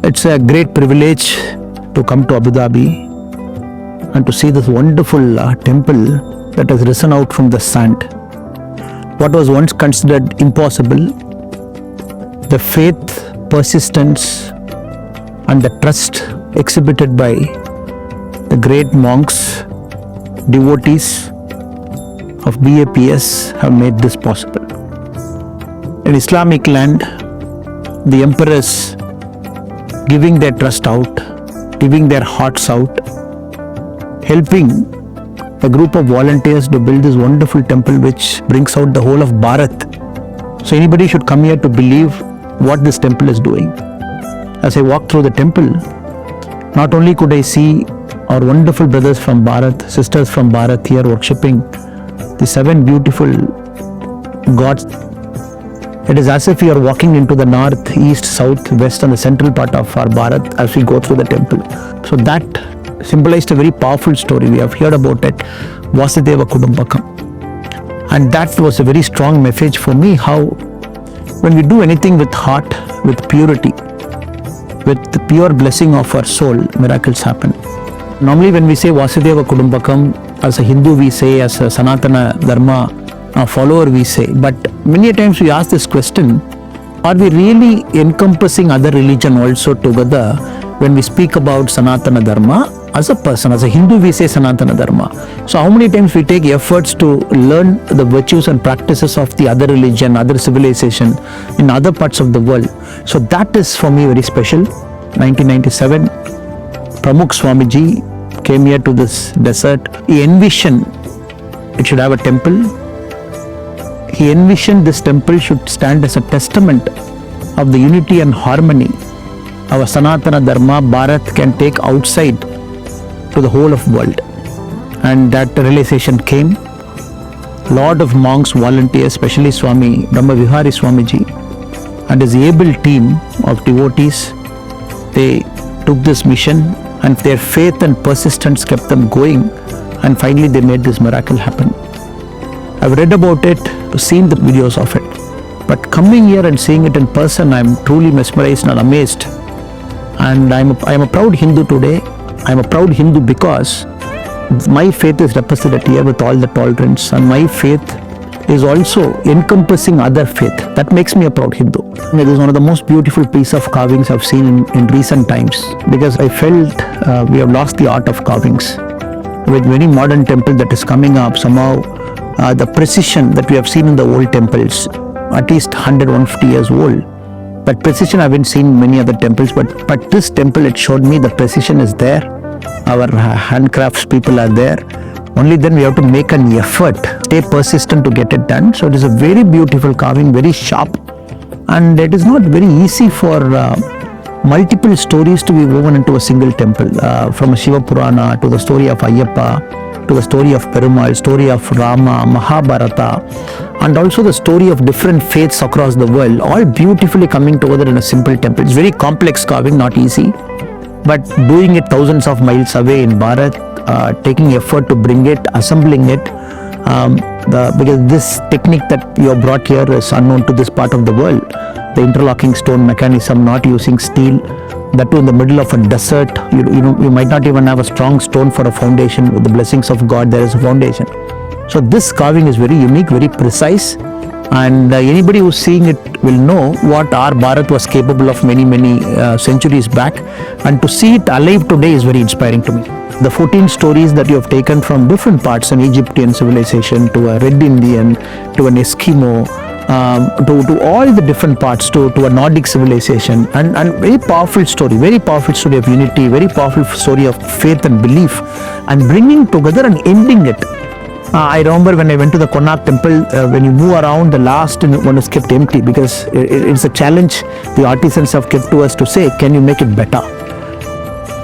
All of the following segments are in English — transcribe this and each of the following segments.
It's a great privilege to come to Abu Dhabi and to see this wonderful temple that has risen out from the sand. What was once considered impossible, the faith, persistence and the trust exhibited by the great monks, devotees of BAPS have made this possible. In Islamic land, the emperors giving their trust out, giving their hearts out, helping a group of volunteers to build this wonderful temple which brings out the whole of Bharat. So anybody should come here to believe what this temple is doing. As I walked through the temple, not only could I see our wonderful brothers from Bharat, sisters from Bharat here worshipping the 7 beautiful gods. It is as if we are walking into the north, east, south, west and the central part of our Bharat as we go through the temple. So that symbolized a very powerful story. We have heard about it, Vasudeva Kudumbakam. And that was a very strong message for me, how when we do anything with heart, with purity, with the pure blessing of our soul, miracles happen. Normally when we say Vasudeva Kudumbakam, as a Hindu we say, as a Sanatana Dharma follower we say, but many times we ask this question, are we really encompassing other religion also together when we speak about Sanatana Dharma? As a person, as a Hindu we say Sanatana Dharma. So how many times we take efforts to learn the virtues and practices of the other religion, other civilization in other parts of the world. So that is for me very special. 1997, Pramukh Swamiji came here to this desert. He envisioned it should have a temple. He envisioned this temple should stand as a testament of the unity and harmony our Sanatana Dharma Bharat can take outside to the whole of world. And that realization came. Lot of monks, volunteers, especially Swami Brahma Vihari Swamiji and his able team of devotees, they took this mission and their faith and persistence kept them going, and finally they made this miracle happen. I've read about it, seen the videos of it, but coming here and seeing it in person, I'm truly mesmerized and amazed. And I'm a proud Hindu today. I'm a proud Hindu because my faith is represented here with all the tolerance, and my faith is also encompassing other faith. That makes me a proud Hindu. It is one of the most beautiful piece of carvings I've seen in recent times, because I felt we have lost the art of carvings. With many modern temple that is coming up, somehow the precision that we have seen in the old temples, at least 100-150 years old, but precision I haven't seen in many other temples, but this temple, it showed me the precision is there. Our handcrafts people are there. Only then we have to make an effort, stay persistent to get it done. So it is a very beautiful carving, very sharp, and it is not very easy for multiple stories to be woven into a single temple, from a Shiva Purana to the story of Ayyappa, to the story of Perumal, story of Rama, Mahabharata, and also the story of different faiths across the world, all beautifully coming together in a simple temple. It's very complex carving, not easy, but doing it thousands of miles away in Bharat, taking effort to bring it, assembling it, because this technique that you have brought here is unknown to this part of the world. The interlocking stone mechanism, not using steel, that too in the middle of a desert. You might not even have a strong stone for a foundation. With the blessings of God, there is a foundation. So this carving is very unique, very precise, and anybody who's seeing it will know what our Bharat was capable of many centuries back, and to see it alive today is very inspiring to me. The 14 stories that you have taken from different parts, an Egyptian civilization to a Red Indian to an Eskimo, to all the different parts, to a Nordic civilization, and very powerful story of unity, very powerful story of faith and belief, and bringing together and ending it. I remember when I went to the Konark temple, when you move around, the last one is kept empty, because it's a challenge the artisans have kept to us to say, can you make it better?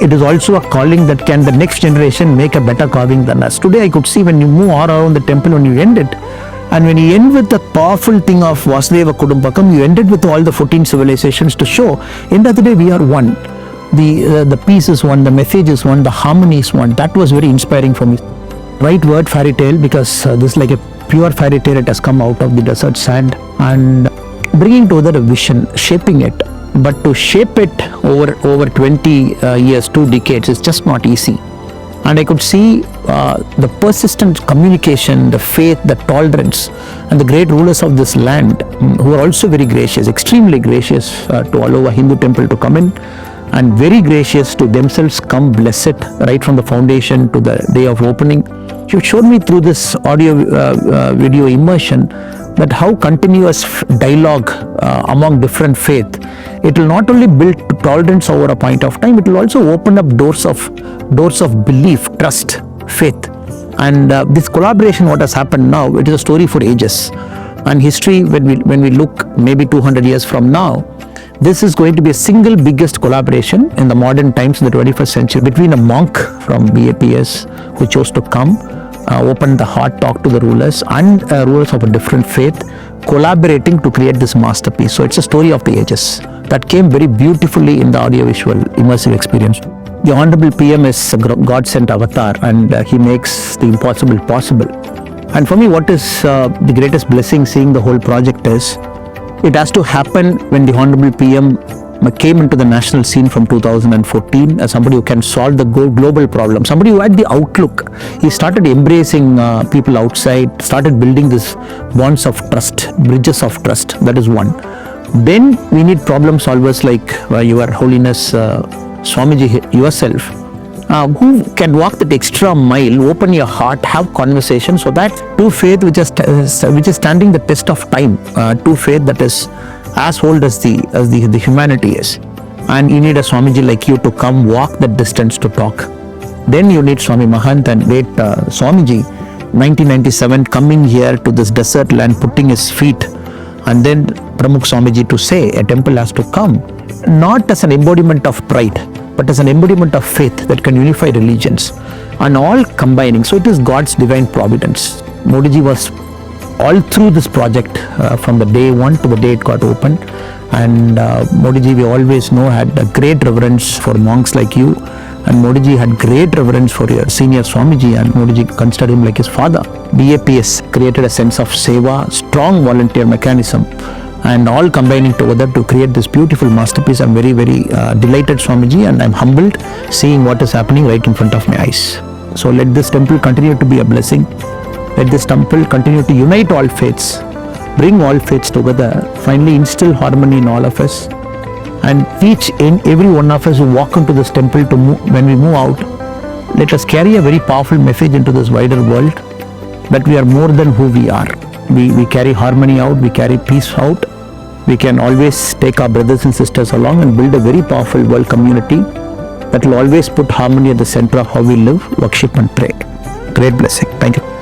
It is also a calling that can the next generation make a better carving than us. Today I could see when you move all around the temple, when you end it, and when you end with the powerful thing of Vasudeva Kudumbakam, you ended with all the 14 civilizations to show, end of the day we are one. The peace is one, the message is one, the harmony is one. That was very inspiring for me. Right word, fairy tale, because this is like a pure fairy tale. It has come out of the desert sand, and bringing together a vision, shaping it, but to shape it over 20 years, 2 decades, is just not easy. And I could see the persistent communication, the faith, the tolerance, and the great rulers of this land, who are also very gracious, extremely gracious to allow a Hindu temple to come in, and very gracious to themselves come bless it right from the foundation to the day of opening. You showed me through this audio video immersion that how continuous dialogue among different faith, it will not only build tolerance over a point of time, it will also open up doors of belief, trust, faith. And this collaboration, what has happened now, it is a story for ages. And history, when we look maybe 200 years from now, this is going to be a single biggest collaboration in the modern times, in the 21st century, between a monk from BAPS who chose to come, open the heart, talk to the rulers, and rulers of a different faith, collaborating to create this masterpiece. So it's a story of the ages that came very beautifully in the audiovisual immersive experience. The Honorable PM is a God-sent avatar, and he makes the impossible possible. And for me, what is the greatest blessing seeing the whole project is, it has to happen when the Honorable PM came into the national scene from 2014 as somebody who can solve the global problem, somebody who had the outlook. He started embracing people outside, started building this bonds of trust, bridges of trust. That is one. Then we need problem solvers like Your Holiness Swamiji yourself, who can walk that extra mile, open your heart, have conversation, so that true faith which is standing the test of time, true faith that is as old as the humanity is. And you need a Swamiji like you to come walk that distance to talk. Then you need Swami Mahant and great Swamiji, 1997, coming here to this desert land, putting his feet, and then Pramukh Swamiji to say a temple has to come, not as an embodiment of pride, but as an embodiment of faith that can unify religions, and all combining. So it is God's divine providence. Modiji was all through this project from the day one to the day it got opened. And Modiji, we always know, had a great reverence for monks like you, and Modiji had great reverence for your senior Swamiji, and Modiji considered him like his father. BAPS created a sense of seva, strong volunteer mechanism, and all combining together to create this beautiful masterpiece. I'm very, very delighted, Swamiji, and I'm humbled seeing what is happening right in front of my eyes. So let this temple continue to be a blessing. Let this temple continue to unite all faiths, bring all faiths together, finally instill harmony in all of us, and each and every one of us who walk into this temple to move, when we move out, let us carry a very powerful message into this wider world that we are more than who we are. We carry harmony out, we carry peace out. We can always take our brothers and sisters along and build a very powerful world community that will always put harmony at the center of how we live, worship and pray. Great blessing. Thank you.